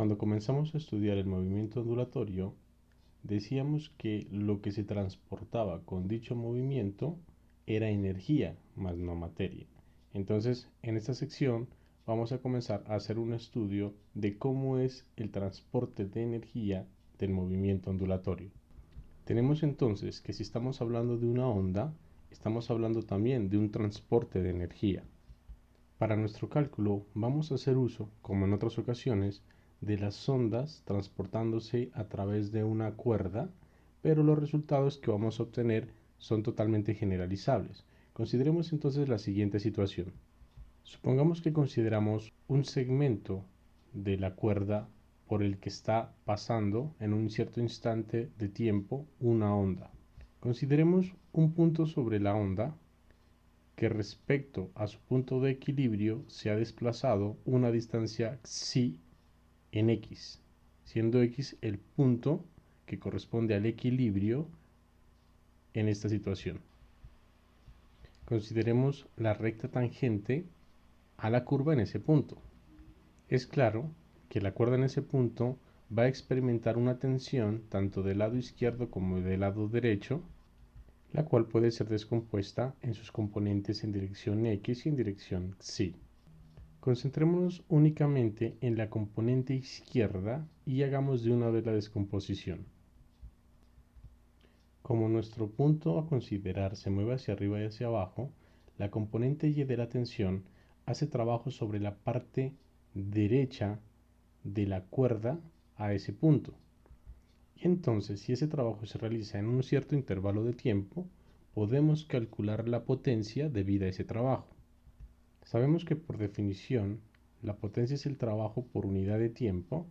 Cuando comenzamos a estudiar el movimiento ondulatorio, decíamos que lo que se transportaba con dicho movimiento era energía, más no materia. Entonces, en esta sección vamos a comenzar a hacer un estudio de cómo es el transporte de energía del movimiento ondulatorio. Tenemos entonces que si estamos hablando de una onda, estamos hablando también de un transporte de energía. Para nuestro cálculo vamos a hacer uso, como en otras ocasiones, de las ondas transportándose a través de una cuerda, pero los resultados que vamos a obtener son totalmente generalizables. Consideremos entonces la siguiente situación. Supongamos que consideramos un segmento de la cuerda por el que está pasando en un cierto instante de tiempo una onda. Consideremos un punto sobre la onda que respecto a su punto de equilibrio se ha desplazado una distancia xi en x, siendo x el punto que corresponde al equilibrio en esta situación. Consideremos la recta tangente a la curva en ese punto. Es claro que la cuerda en ese punto va a experimentar una tensión tanto del lado izquierdo como del lado derecho, la cual puede ser descompuesta en sus componentes en dirección x y en dirección xi. Concentrémonos únicamente en la componente izquierda y hagamos de una vez la descomposición. Como nuestro punto a considerar se mueve hacia arriba y hacia abajo, la componente y de la tensión hace trabajo sobre la parte derecha de la cuerda a ese punto. Y entonces, si ese trabajo se realiza en un cierto intervalo de tiempo, podemos calcular la potencia debida a ese trabajo. Sabemos que por definición la potencia es el trabajo por unidad de tiempo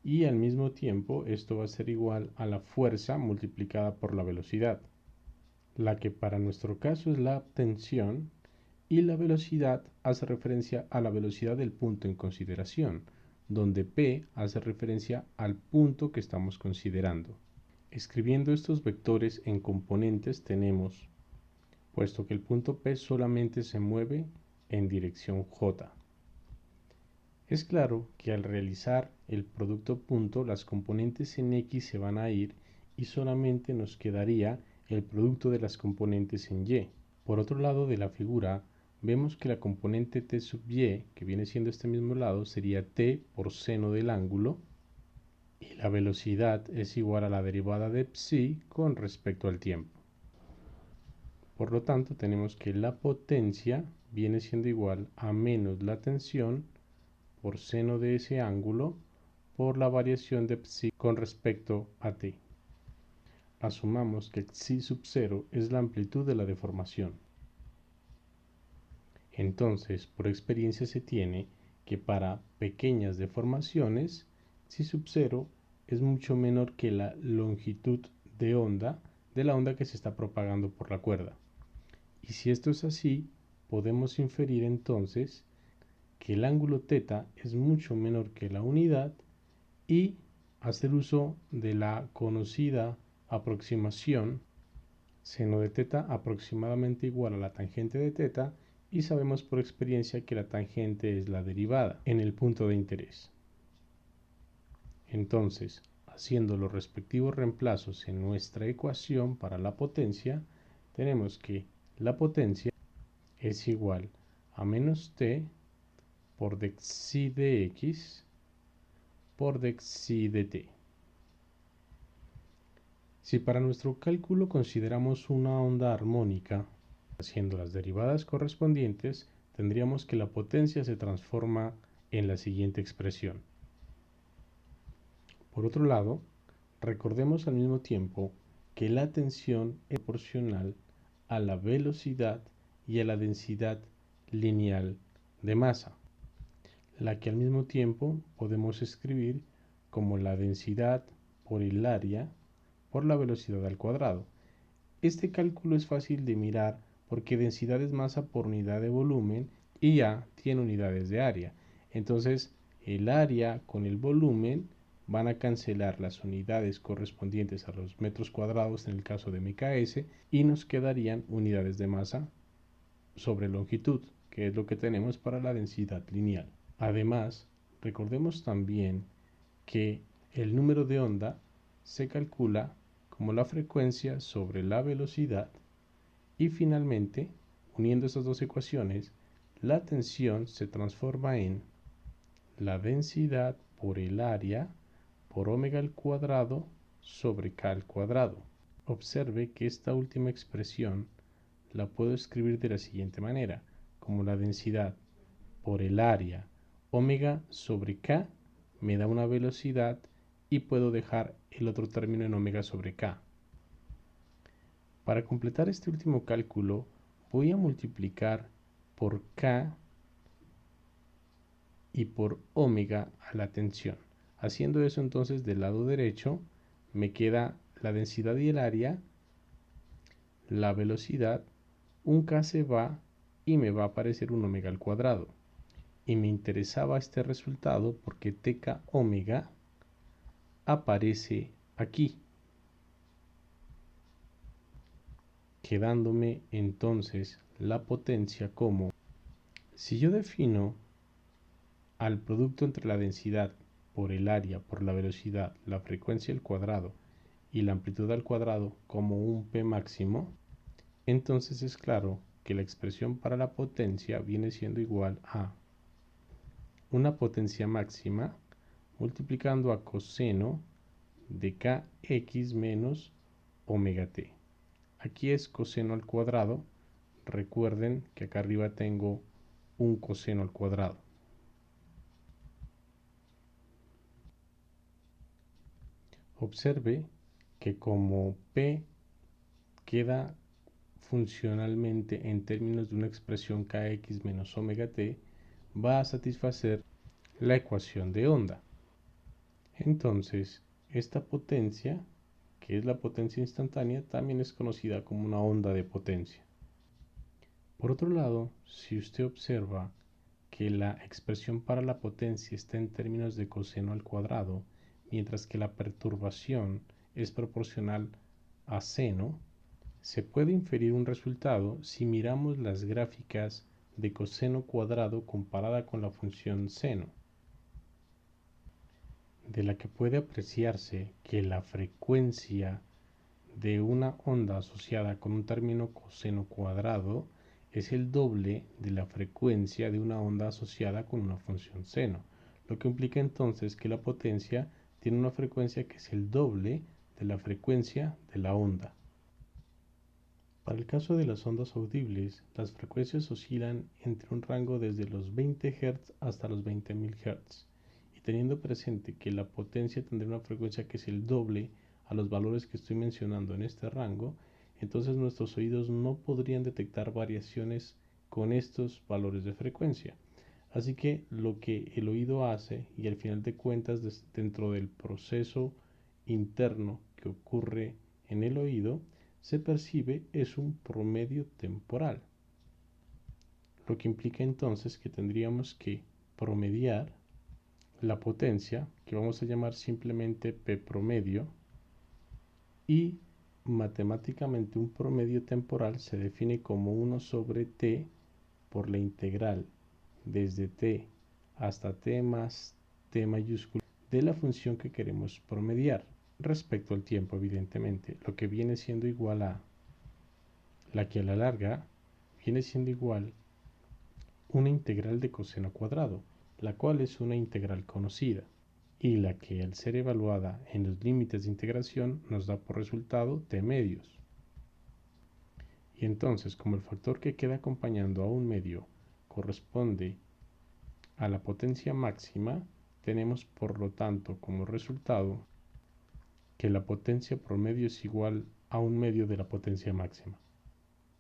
y al mismo tiempo esto va a ser igual a la fuerza multiplicada por la velocidad, la que para nuestro caso es la tensión, y la velocidad hace referencia a la velocidad del punto en consideración, donde P hace referencia al punto que estamos considerando. Escribiendo estos vectores en componentes tenemos, puesto que el punto P solamente se mueve en dirección J. Es claro que al realizar el producto punto las componentes en X se van a ir y solamente nos quedaría el producto de las componentes en Y. Por otro lado de la figura vemos que la componente T sub Y, que viene siendo este mismo lado, sería T por seno del ángulo y la velocidad es igual a la derivada de psi con respecto al tiempo. Por lo tanto tenemos que la potencia viene siendo igual a menos la tensión por seno de ese ángulo por la variación de psi con respecto a t. Asumamos que psi sub 0 es la amplitud de la deformación. Entonces, por experiencia se tiene que para pequeñas deformaciones, psi sub 0 es mucho menor que la longitud de onda de la onda que se está propagando por la cuerda. Y si esto es así, podemos inferir entonces que el ángulo θ es mucho menor que la unidad y hacer uso de la conocida aproximación seno de θ aproximadamente igual a la tangente de θ, y sabemos por experiencia que la tangente es la derivada en el punto de interés. Entonces, haciendo los respectivos reemplazos en nuestra ecuación para la potencia, tenemos que la potencia es igual a menos t por dxi de x por dxi de t. Si para nuestro cálculo consideramos una onda armónica, haciendo las derivadas correspondientes, tendríamos que la potencia se transforma en la siguiente expresión. Por otro lado, recordemos al mismo tiempo que la tensión es proporcional a la velocidad y a la densidad lineal de masa, la que al mismo tiempo podemos escribir como la densidad por el área por la velocidad al cuadrado. Este cálculo es fácil de mirar porque densidad es masa por unidad de volumen y A tiene unidades de área. Entonces el área con el volumen van a cancelar las unidades correspondientes a los metros cuadrados en el caso de MKS y nos quedarían unidades de masa sobre longitud, que es lo que tenemos para la densidad lineal. Además, recordemos también que el número de onda se calcula como la frecuencia sobre la velocidad y finalmente, uniendo estas dos ecuaciones, la tensión se transforma en la densidad por el área por omega al cuadrado sobre k al cuadrado. Observe que esta última expresión la puedo escribir de la siguiente manera, como la densidad por el área omega sobre k me da una velocidad y puedo dejar el otro término en omega sobre k. Para completar este último cálculo voy a multiplicar por k y por omega a la tensión. Haciendo eso entonces del lado derecho me queda la densidad y el área, la velocidad, un k se va y me va a aparecer un omega al cuadrado. Y me interesaba este resultado porque tk omega aparece aquí, quedándome entonces la potencia como, si yo defino al producto entre la densidad por el área, por la velocidad, la frecuencia al cuadrado y la amplitud al cuadrado como un P máximo, entonces es claro que la expresión para la potencia viene siendo igual a una potencia máxima multiplicando a coseno de kx menos omega t. Aquí es coseno al cuadrado. Recuerden que acá arriba tengo un coseno al cuadrado. Observe que como P queda funcionalmente en términos de una expresión kx menos omega t, va a satisfacer la ecuación de onda. Entonces, esta potencia, que es la potencia instantánea, también es conocida como una onda de potencia. Por otro lado, si usted observa que la expresión para la potencia está en términos de coseno al cuadrado, mientras que la perturbación es proporcional a seno, se puede inferir un resultado si miramos las gráficas de coseno cuadrado comparada con la función seno, de la que puede apreciarse que la frecuencia de una onda asociada con un término coseno cuadrado es el doble de la frecuencia de una onda asociada con una función seno, lo que implica entonces que la potencia tiene una frecuencia que es el doble de la frecuencia de la onda. Para el caso de las ondas audibles, las frecuencias oscilan entre un rango desde los 20 Hz hasta los 20.000 Hz, y teniendo presente que la potencia tendrá una frecuencia que es el doble a los valores que estoy mencionando en este rango, entonces nuestros oídos no podrían detectar variaciones con estos valores de frecuencia. Así que lo que el oído hace, y al final de cuentas dentro del proceso interno que ocurre en el oído, se percibe es un promedio temporal, lo que implica entonces que tendríamos que promediar la potencia, que vamos a llamar simplemente P promedio, y matemáticamente un promedio temporal se define como 1 sobre t por la integral desde t hasta t más t mayúscula de la función que queremos promediar respecto al tiempo, evidentemente, lo que viene siendo igual a la que a la larga viene siendo igual una integral de coseno cuadrado, la cual es una integral conocida, y la que al ser evaluada en los límites de integración nos da por resultado t medios. Y entonces, como el factor que queda acompañando a un medio corresponde a la potencia máxima, tenemos por lo tanto como resultado que la potencia promedio es igual a un medio de la potencia máxima.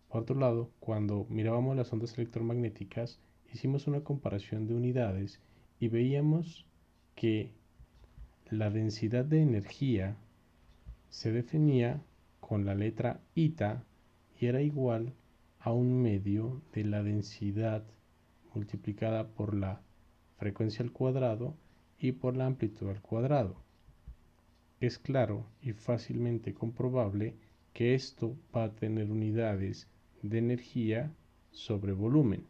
Por otro lado, cuando mirábamos las ondas electromagnéticas, hicimos una comparación de unidades y veíamos que la densidad de energía se definía con la letra eta y era igual a un medio de la densidad multiplicada por la frecuencia al cuadrado y por la amplitud al cuadrado. Es claro y fácilmente comprobable que esto va a tener unidades de energía sobre volumen.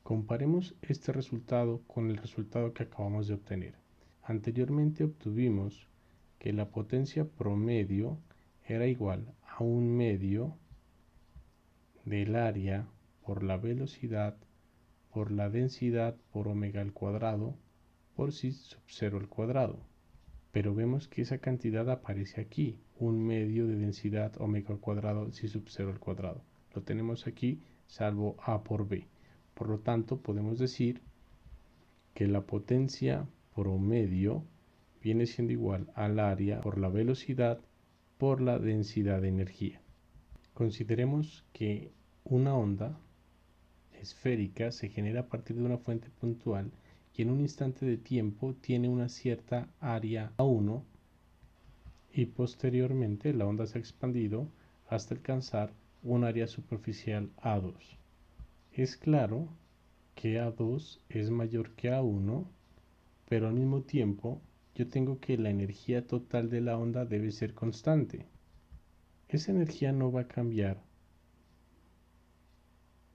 Comparemos este resultado con el resultado que acabamos de obtener. Anteriormente obtuvimos que la potencia promedio era igual a 1/2 del área por la velocidad por la densidad por omega al cuadrado por psi sub 0 al cuadrado. Pero vemos que esa cantidad aparece aquí, 1/2 de densidad omega al cuadrado psi sub 0 al cuadrado. Lo tenemos aquí salvo a por b. Por lo tanto, podemos decir que la potencia promedio viene siendo igual al área por la velocidad por la densidad de energía. Consideremos que una onda esférica se genera a partir de una fuente puntual y en un instante de tiempo tiene una cierta área A1 y posteriormente la onda se ha expandido hasta alcanzar un área superficial A2. Es claro que A2 es mayor que A1, pero al mismo tiempo yo tengo que la energía total de la onda debe ser constante. Esa energía no va a cambiar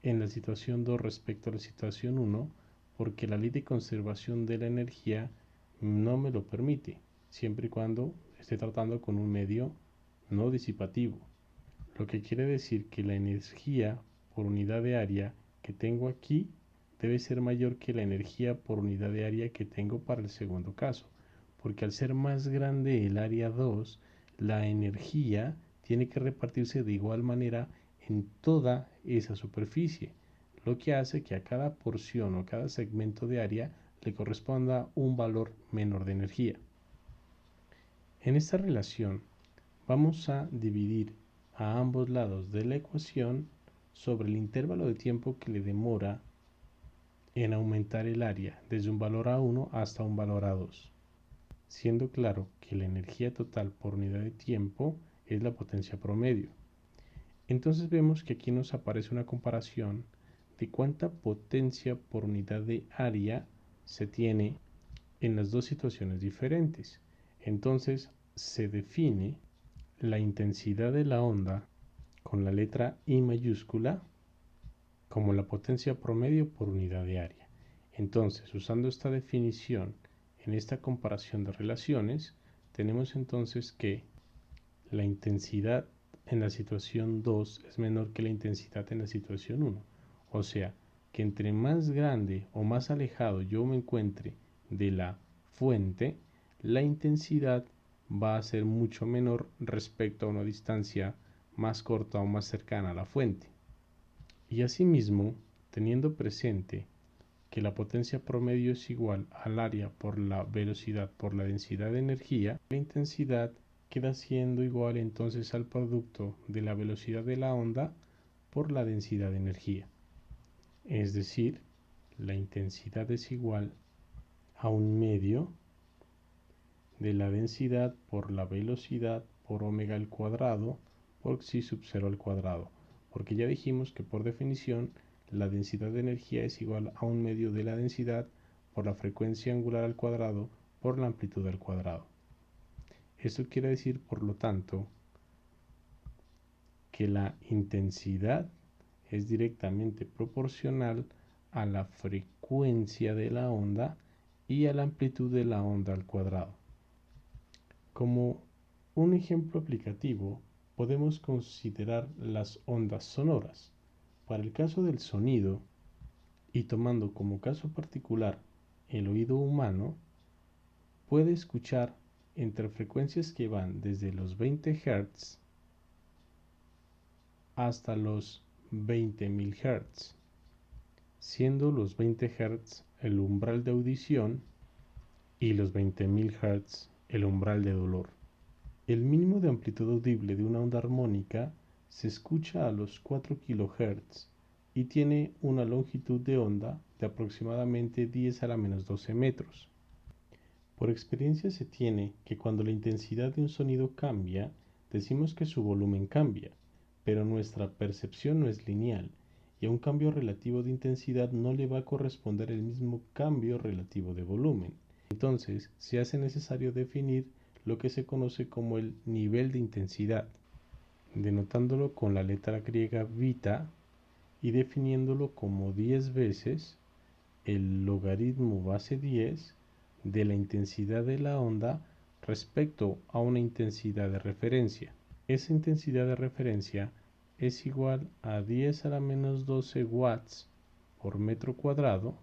en la situación 2 respecto a la situación 1 porque la ley de conservación de la energía no me lo permite, siempre y cuando esté tratando con un medio no disipativo. Lo que quiere decir que la energía por unidad de área que tengo aquí debe ser mayor que la energía por unidad de área que tengo para el segundo caso, porque al ser más grande el área 2, la energía tiene que repartirse de igual manera en toda esa superficie, lo que hace que a cada porción o cada segmento de área le corresponda un valor menor de energía. En esta relación vamos a dividir a ambos lados de la ecuación sobre el intervalo de tiempo que le demora en aumentar el área desde un valor A1 hasta un valor A2, siendo claro que la energía total por unidad de tiempo es la potencia promedio. Entonces vemos que aquí nos aparece una comparación de cuánta potencia por unidad de área se tiene en las dos situaciones diferentes. Entonces se define la intensidad de la onda con la letra I mayúscula como la potencia promedio por unidad de área. Entonces, usando esta definición en esta comparación de relaciones, tenemos entonces que la intensidad en la situación 2 es menor que la intensidad en la situación 1. O sea, que entre más grande o más alejado yo me encuentre de la fuente, la intensidad va a ser mucho menor respecto a una distancia más corta o más cercana a la fuente. Y asimismo, teniendo presente que la potencia promedio es igual al área por la velocidad por la densidad de energía, la intensidad queda siendo igual entonces al producto de la velocidad de la onda por la densidad de energía. Es decir, la intensidad es igual a 1/2 de la densidad por la velocidad por omega al cuadrado por psi sub 0 al cuadrado, porque ya dijimos que por definición la densidad de energía es igual a 1/2 de la densidad por la frecuencia angular al cuadrado por la amplitud al cuadrado. Esto quiere decir, por lo tanto, que la intensidad es directamente proporcional a la frecuencia de la onda y a la amplitud de la onda al cuadrado. Como un ejemplo aplicativo, podemos considerar las ondas sonoras. Para el caso del sonido, y tomando como caso particular el oído humano, puede escuchar entre frecuencias que van desde los 20 Hz hasta los 20.000 Hz, siendo los 20 Hz el umbral de audición y los 20.000 Hz el umbral de dolor. El mínimo de amplitud audible de una onda armónica se escucha a los 4 kHz y tiene una longitud de onda de aproximadamente 10 a la menos 12 metros. Por experiencia se tiene que cuando la intensidad de un sonido cambia, decimos que su volumen cambia, pero nuestra percepción no es lineal y a un cambio relativo de intensidad no le va a corresponder el mismo cambio relativo de volumen. Entonces se hace necesario definir lo que se conoce como el nivel de intensidad, denotándolo con la letra griega beta y definiéndolo como 10 veces el logaritmo base 10 de la intensidad de la onda respecto a una intensidad de referencia. Esa intensidad de referencia es igual a 10 a la menos 12 watts por metro cuadrado,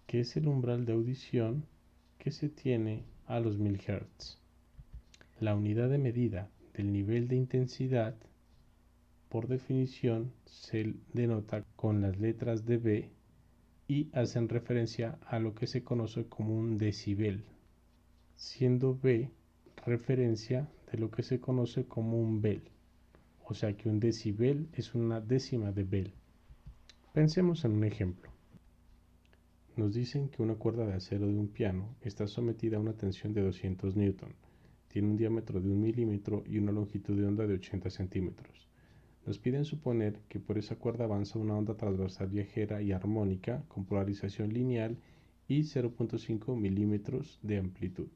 que es el umbral de audición que se tiene a los 1000 Hz. La unidad de medida del nivel de intensidad, por definición, se denota con las letras dB y hacen referencia a lo que se conoce como un decibel, siendo B referencia de lo que se conoce como un bel, o sea que un decibel es una décima de bel. Pensemos en un ejemplo. Nos dicen que una cuerda de acero de un piano está sometida a una tensión de 200 newton, tiene un diámetro de 1 milímetro y una longitud de onda de 80 centímetros. Nos piden suponer que por esa cuerda avanza una onda transversal viajera y armónica con polarización lineal y 0.5 milímetros de amplitud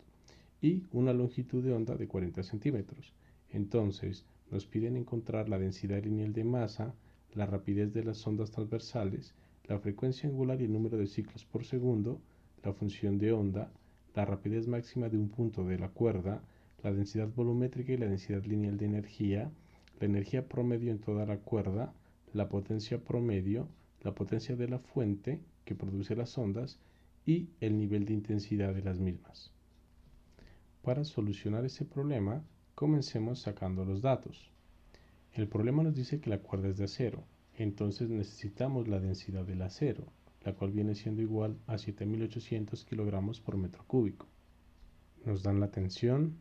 y una longitud de onda de 40 centímetros. Entonces, nos piden encontrar la densidad lineal de masa, la rapidez de las ondas transversales, la frecuencia angular y el número de ciclos por segundo, la función de onda, la rapidez máxima de un punto de la cuerda, la densidad volumétrica y la densidad lineal de energía, la energía promedio en toda la cuerda, la potencia promedio, la potencia de la fuente que produce las ondas y el nivel de intensidad de las mismas. Para solucionar ese problema, comencemos sacando los datos. El problema nos dice que la cuerda es de acero, entonces necesitamos la densidad del acero, la cual viene siendo igual a 7800 kilogramos por metro cúbico. Nos dan la tensión,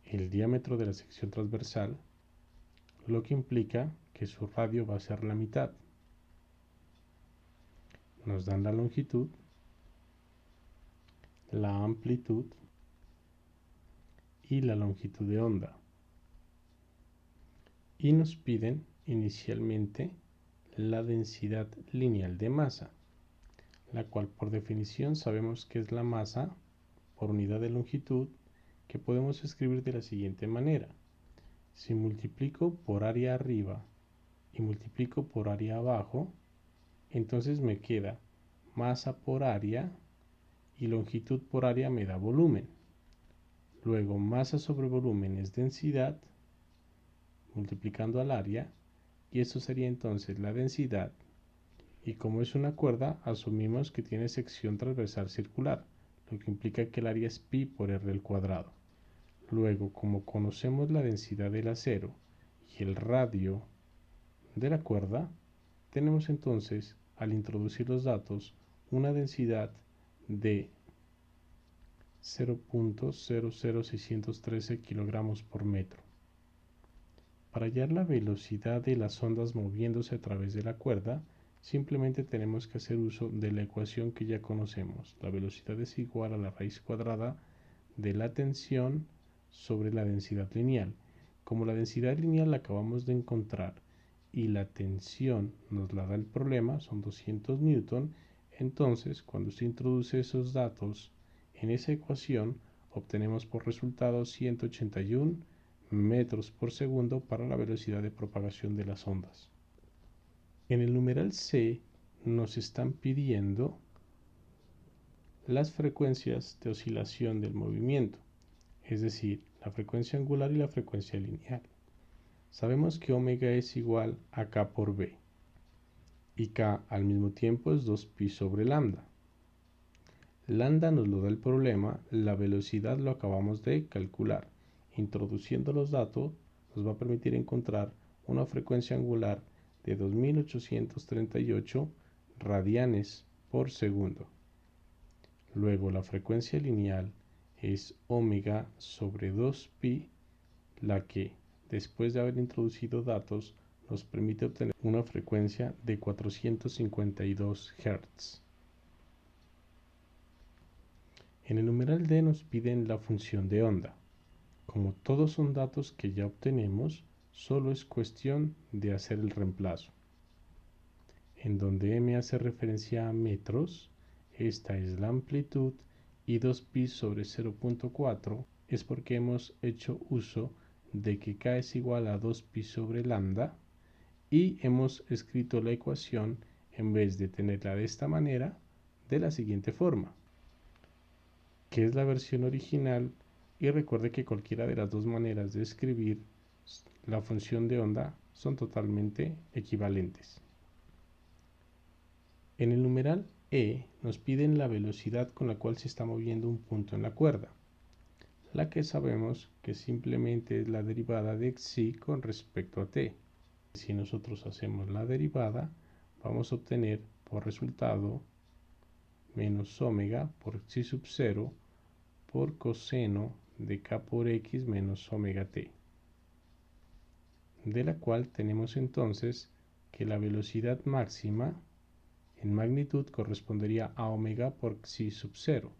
el diámetro de la sección transversal, lo que implica que su radio va a ser la mitad. Nos dan la longitud, la amplitud y la longitud de onda. Y nos piden inicialmente la densidad lineal de masa, la cual por definición sabemos que es la masa por unidad de longitud, que podemos escribir de la siguiente manera. Si multiplico por área arriba y multiplico por área abajo, entonces me queda masa por área y longitud por área me da volumen. Luego masa sobre volumen es densidad multiplicando al área, y eso sería entonces la densidad, y como es una cuerda asumimos que tiene sección transversal circular, lo que implica que el área es pi por r al cuadrado. Luego, como conocemos la densidad del acero y el radio de la cuerda, tenemos entonces, al introducir los datos, una densidad de 0.00613 kilogramos por metro. Para hallar la velocidad de las ondas moviéndose a través de la cuerda, simplemente tenemos que hacer uso de la ecuación que ya conocemos. La velocidad es igual a la raíz cuadrada de la tensión sobre la densidad lineal. Como la densidad lineal la acabamos de encontrar y la tensión nos la da el problema, son 200 newton, entonces cuando se introduce esos datos en esa ecuación, obtenemos por resultado 181 metros por segundo para la velocidad de propagación de las ondas. En el numeral C nos están pidiendo las frecuencias de oscilación del movimiento, es decir, la frecuencia angular y la frecuencia lineal. Sabemos que omega es igual a k por b, y k al mismo tiempo es 2pi sobre lambda. Lambda nos lo da el problema, la velocidad lo acabamos de calcular. Introduciendo los datos nos va a permitir encontrar una frecuencia angular de 2838 radianes por segundo. Luego la frecuencia lineal es omega sobre 2pi, la que, después de haber introducido datos, nos permite obtener una frecuencia de 452 Hz. En el numeral D nos piden la función de onda. Como todos son datos que ya obtenemos, solo es cuestión de hacer el reemplazo. En donde m hace referencia a metros, esta es la amplitud, y 2pi sobre 0.4 es porque hemos hecho uso de que k es igual a 2pi sobre lambda, y hemos escrito la ecuación, en vez de tenerla de esta manera, de la siguiente forma. que es la versión original, y recuerde que cualquiera de las dos maneras de escribir la función de onda son totalmente equivalentes. En el numeral E nos piden la velocidad con la cual se está moviendo un punto en la cuerda, la que sabemos que simplemente es la derivada de xi con respecto a t. Si nosotros hacemos la derivada, vamos a obtener por resultado menos omega por xi sub 0 por coseno de k por x menos omega t, de la cual tenemos entonces que la velocidad máxima en magnitud correspondería a omega por xi sub 0.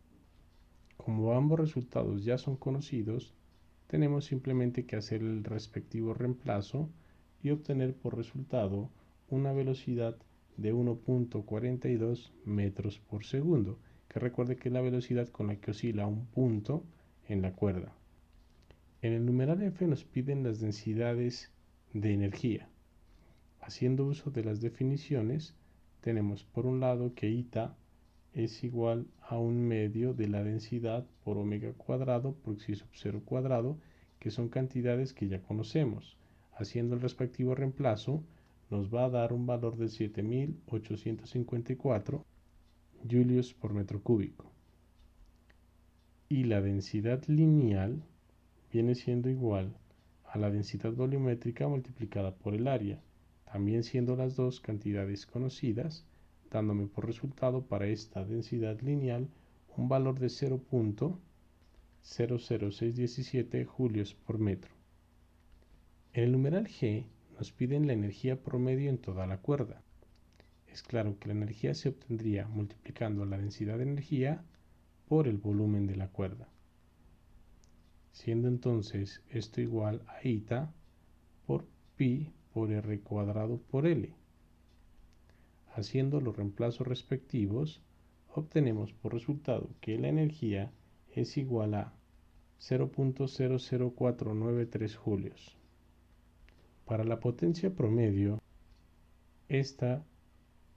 Como ambos resultados ya son conocidos, tenemos simplemente que hacer el respectivo reemplazo y obtener por resultado una velocidad de 1.42 metros por segundo, que recuerde que es la velocidad con la que oscila un punto en la cuerda. En el numeral F nos piden las densidades de energía. Haciendo uso de las definiciones, tenemos por un lado que eta es igual a un medio de la densidad por omega cuadrado por xi sub 0 cuadrado, que son cantidades que ya conocemos. Haciendo el respectivo reemplazo, nos va a dar un valor de 7854 julios por metro cúbico. Y la densidad lineal viene siendo igual a la densidad volumétrica multiplicada por el área, también siendo las dos cantidades conocidas, dándome por resultado para esta densidad lineal un valor de 0.00617 julios por metro. En el numeral G nos piden la energía promedio en toda la cuerda. Es claro que la energía se obtendría multiplicando la densidad de energía por el volumen de la cuerda, siendo entonces esto igual a eta por pi por r cuadrado por l. Haciendo los reemplazos respectivos, obtenemos por resultado que la energía es igual a 0.00493 julios. Para la potencia promedio, esta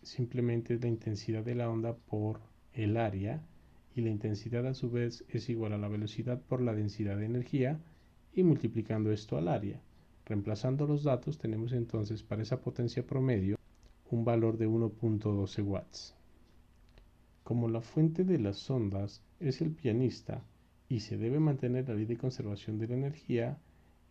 simplemente es la intensidad de la onda por el área, y la intensidad a su vez es igual a la velocidad por la densidad de energía y multiplicando esto al área. Reemplazando los datos, tenemos entonces para esa potencia promedio un valor de 1.12 watts. Como la fuente de las ondas es el pianista y se debe mantener la ley de conservación de la energía,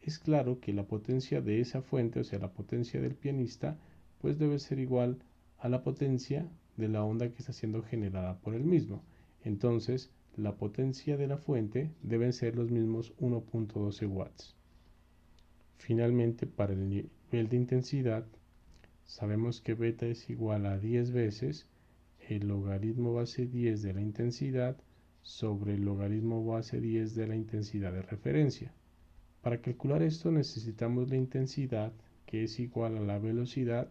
es claro que la potencia de esa fuente, o sea, la potencia del pianista, pues debe ser igual a la potencia de la onda que está siendo generada por el mismo. Entonces, la potencia de la fuente deben ser los mismos 1.12 watts. Finalmente, para el nivel de intensidad, sabemos que beta es igual a 10 veces el logaritmo base 10 de la intensidad sobre el logaritmo base 10 de la intensidad de referencia. Para calcular esto necesitamos la intensidad, que es igual a la velocidad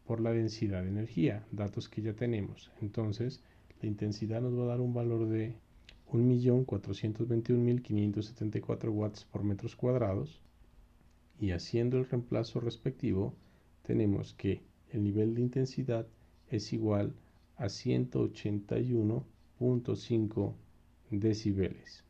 por la densidad de energía, datos que ya tenemos. Entonces, la intensidad nos va a dar un valor de 1.421.574 watts por metros cuadrados, y haciendo el reemplazo respectivo, tenemos que el nivel de intensidad es igual a 181.5 decibeles.